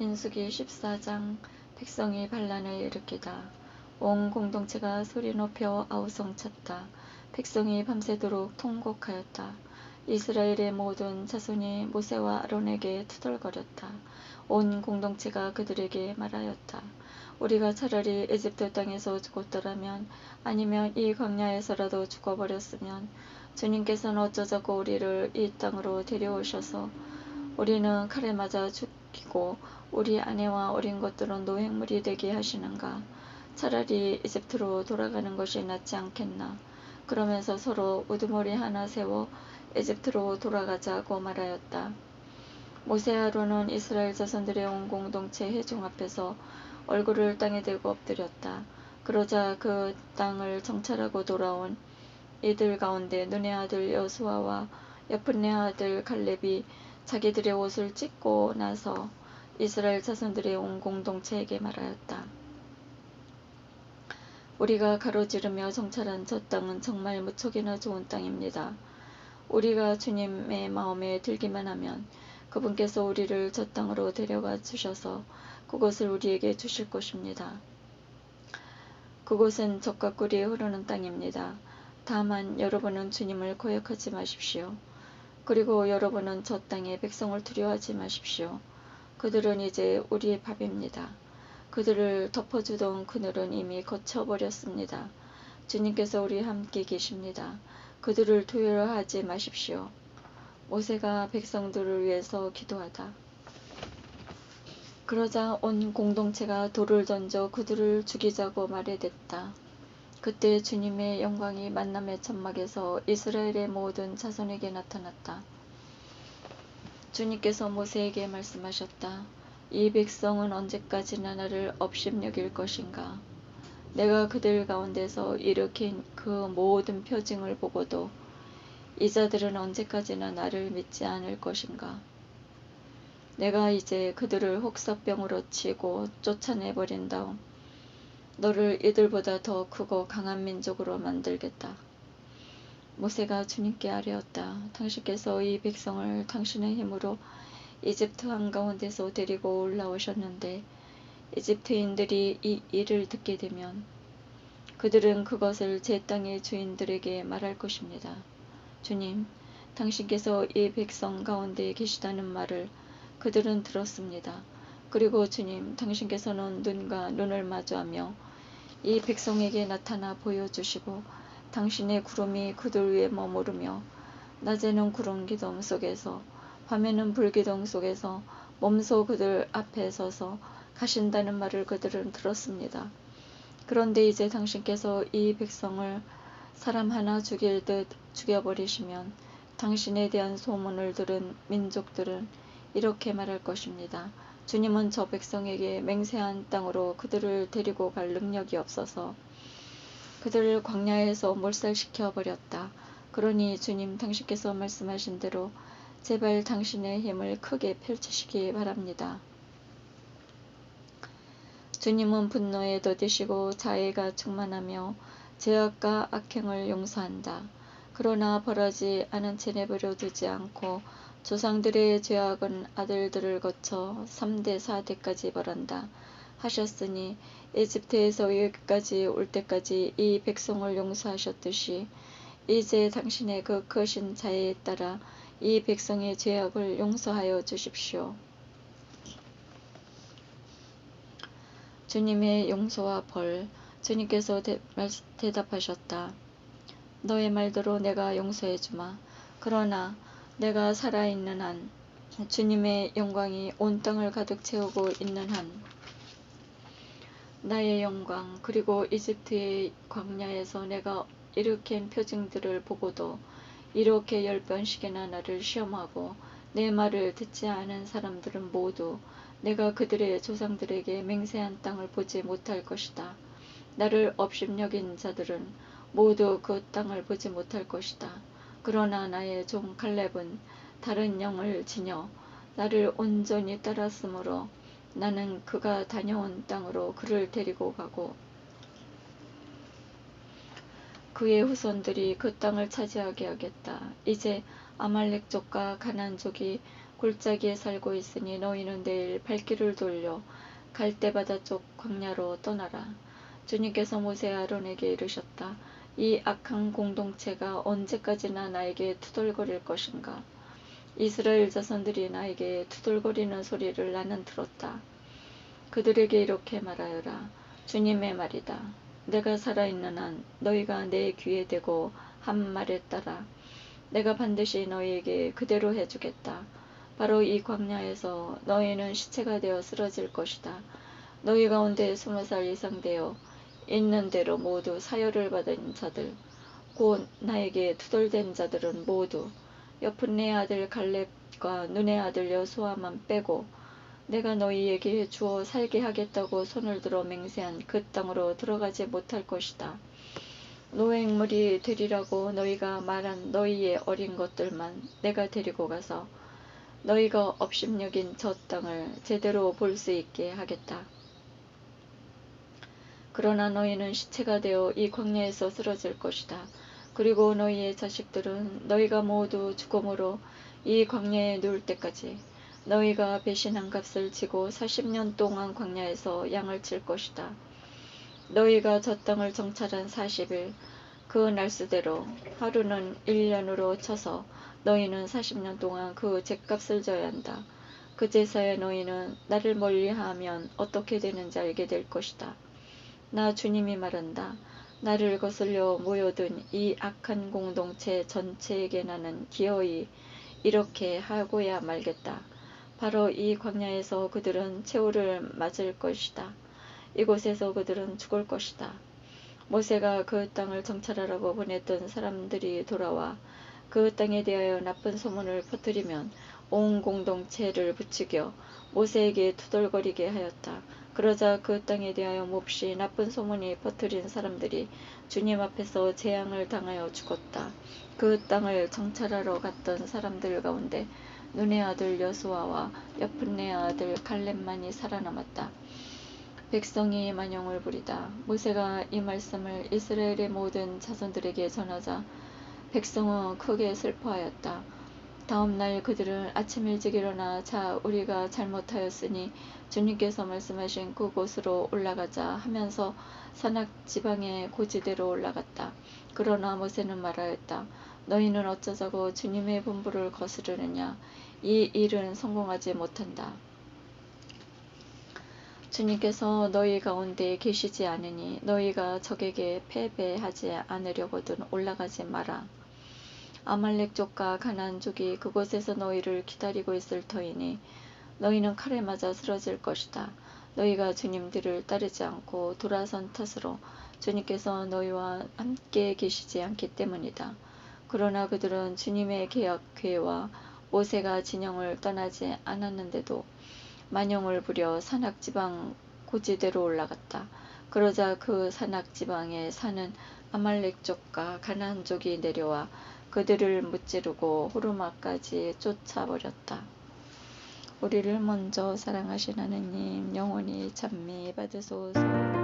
민수기 14장. 백성이 반란을 일으키다. 온 공동체가 소리 높여 아우성쳤다. 백성이 밤새도록 통곡하였다. 이스라엘의 모든 자손이 모세와 아론에게 투덜거렸다. 온 공동체가 그들에게 말하였다. 우리가 차라리 에집트 땅에서 죽었더라면, 아니면 이 광야에서라도 죽어버렸으면 주님께서는 어쩌자고 우리를 이 땅으로 데려오셔서 우리는 칼에 맞아 죽이고 우리 아내와 어린 것들은 노획물이 되게 하시는가? 차라리 이집트로 돌아가는 것이 낫지 않겠나? 그러면서 서로 우두머리 하나 세워 이집트로 돌아가자고 말하였다. 모세 아론은 이스라엘 자손들의 온 공동체 회중 앞에서 얼굴을 땅에 대고 엎드렸다. 그러자 그 땅을 정찰하고 돌아온 이들 가운데 눈의 아들 여수아와 여푼네 아들 갈렙이 자기들의 옷을 찢고 나서 이스라엘 자손들의 온 공동체에게 말하였다. 우리가 가로지르며 정찰한 저 땅은 정말 무척이나 좋은 땅입니다. 우리가 주님의 마음에 들기만 하면 그분께서 우리를 저 땅으로 데려가 주셔서 그곳을 우리에게 주실 것입니다. 그곳은 젖과 꿀이 흐르는 땅입니다. 다만 여러분은 주님을 거역하지 마십시오. 그리고 여러분은 저 땅의 백성을 두려워하지 마십시오. 그들은 이제 우리의 밥입니다. 그들을 덮어주던 그늘은 이미 거쳐버렸습니다. 주님께서 우리와 함께 계십니다. 그들을 두려워하지 마십시오. 모세가 백성들을 위해서 기도하다. 그러자 온 공동체가 돌을 던져 그들을 죽이자고 말해댔다. 그때 주님의 영광이 만남의 천막에서 이스라엘의 모든 자손에게 나타났다. 주님께서 모세에게 말씀하셨다. 이 백성은 언제까지나 나를 업신여길 것인가? 내가 그들 가운데서 일으킨 그 모든 표징을 보고도 이 자들은 언제까지나 나를 믿지 않을 것인가? 내가 이제 그들을 혹사병으로 치고 쫓아내버린 다음 너를 이들보다 더 크고 강한 민족으로 만들겠다. 모세가 주님께 아뢰었다. 당신께서 이 백성을 당신의 힘으로 이집트 한가운데서 데리고 올라오셨는데 이집트인들이 이 일을 듣게 되면 그들은 그것을 제 땅의 주인들에게 말할 것입니다. 주님, 당신께서 이 백성 가운데 계시다는 말을 그들은 들었습니다. 그리고 주님, 당신께서는 눈과 눈을 마주하며 이 백성에게 나타나 보여주시고 당신의 구름이 그들 위에 머무르며 낮에는 구름 기둥 속에서 밤에는 불기둥 속에서 몸소 그들 앞에 서서 가신다는 말을 그들은 들었습니다. 그런데 이제 당신께서 이 백성을 사람 하나 죽일 듯 죽여버리시면 당신에 대한 소문을 들은 민족들은 이렇게 말할 것입니다. 주님은 저 백성에게 맹세한 땅으로 그들을 데리고 갈 능력이 없어서 그들을 광야에서 몰살시켜 버렸다. 그러니 주님, 당신께서 말씀하신 대로 제발 당신의 힘을 크게 펼치시기 바랍니다. 주님은 분노에 더디시고 자애가 충만하며 죄악과 악행을 용서한다. 그러나 벌하지 않은 채 내버려 두지 않고 조상들의 죄악은 아들들을 거쳐 3대 4대까지 벌한다 하셨으니 이집트에서 여기까지 올 때까지 이 백성을 용서하셨듯이 이제 당신의 그 크신 자애에 따라 이 백성의 죄악을 용서하여 주십시오. 주님의 용서와 벌. 주님께서 대답하셨다. 너의 말대로 내가 용서해 주마. 그러나 내가 살아있는 한, 주님의 영광이 온 땅을 가득 채우고 있는 한, 나의 영광 그리고 이집트의 광야에서 내가 일으킨 표징들을 보고도 이렇게 10번씩이나 나를 시험하고 내 말을 듣지 않은 사람들은 모두 내가 그들의 조상들에게 맹세한 땅을 보지 못할 것이다. 나를 업신여긴 자들은 모두 그 땅을 보지 못할 것이다. 그러나 나의 종 갈렙은 다른 영을 지녀 나를 온전히 따랐으므로 나는 그가 다녀온 땅으로 그를 데리고 가고 그의 후손들이 그 땅을 차지하게 하겠다. 이제 아말렉족과 가나안족이 골짜기에 살고 있으니 너희는 내일 발길을 돌려 갈대바다 쪽 광야로 떠나라. 주님께서 모세 아론에게 이르셨다. 이 악한 공동체가 언제까지나 나에게 투덜거릴 것인가? 이스라엘 자손들이 나에게 투덜거리는 소리를 나는 들었다. 그들에게 이렇게 말하여라. 주님의 말이다. 내가 살아있는 한 너희가 내 귀에 대고 한 말에 따라 내가 반드시 너희에게 그대로 해주겠다. 바로 이 광야에서 너희는 시체가 되어 쓰러질 것이다. 너희 가운데 20살 이상 되어 있는 대로 모두 사혈을 받은 자들, 곧 나에게 투덜댄 자들은 모두 여푼네 아들 갈렙과 눈의 아들 여수아만 빼고 내가 너희에게 주어 살게 하겠다고 손을 들어 맹세한 그 땅으로 들어가지 못할 것이다. 노획물이 되리라고 너희가 말한 너희의 어린 것들만 내가 데리고 가서 너희가 업심여긴 저 땅을 제대로 볼 수 있게 하겠다. 그러나 너희는 시체가 되어 이 광야에서 쓰러질 것이다. 그리고 너희의 자식들은 너희가 모두 죽음으로 이 광야에 누울 때까지 너희가 배신한 값을 지고 40년 동안 광야에서 양을 칠 것이다. 너희가 저 땅을 정찰한 40일 그 날수대로 하루는 1년으로 쳐서 너희는 40년 동안 그 죗값을 져야 한다. 그제서야 너희는 나를 멀리하면 어떻게 되는지 알게 될 것이다. 나 주님이 말한다. 나를 거슬려 모여든 이 악한 공동체 전체에게 나는 기어이 이렇게 하고야 말겠다. 바로 이 광야에서 그들은 최후를 맞을 것이다. 이곳에서 그들은 죽을 것이다. 모세가 그 땅을 정찰하라고 보냈던 사람들이 돌아와 그 땅에 대하여 나쁜 소문을 퍼뜨리면 온 공동체를 부추겨 모세에게 투덜거리게 하였다. 그러자 그 땅에 대하여 몹시 나쁜 소문이 퍼뜨린 사람들이 주님 앞에서 재앙을 당하여 죽었다. 그 땅을 정찰하러 갔던 사람들 가운데 눈의 아들 여수아와 여푼네 아들 갈렙만이 살아남았다. 백성이 만영을 부리다. 모세가 이 말씀을 이스라엘의 모든 자손들에게 전하자 백성은 크게 슬퍼하였다. 다음 날 그들은 아침 일찍 일어나 자 우리가 잘못하였으니 주님께서 말씀하신 그곳으로 올라가자 하면서 산악 지방의 고지대로 올라갔다. 그러나 모세는 말하였다. 너희는 어쩌자고 주님의 분부를 거스르느냐. 이 일은 성공하지 못한다. 주님께서 너희 가운데 계시지 않으니 너희가 적에게 패배하지 않으려거든 올라가지 마라. 아말렉 족과 가나안 족이 그곳에서 너희를 기다리고 있을 터이니 너희는 칼에 맞아 쓰러질 것이다. 너희가 주님들을 따르지 않고 돌아선 탓으로 주님께서 너희와 함께 계시지 않기 때문이다. 그러나 그들은 주님의 계약궤와 모세가 진영을 떠나지 않았는데도 만영을 부려 산악지방 고지대로 올라갔다. 그러자 그 산악지방에 사는 아말렉 족과 가나안 족이 내려와 그들을 무찌르고 호르마까지 쫓아버렸다. 우리를 먼저 사랑하신 하느님 영원히 찬미 받으소서.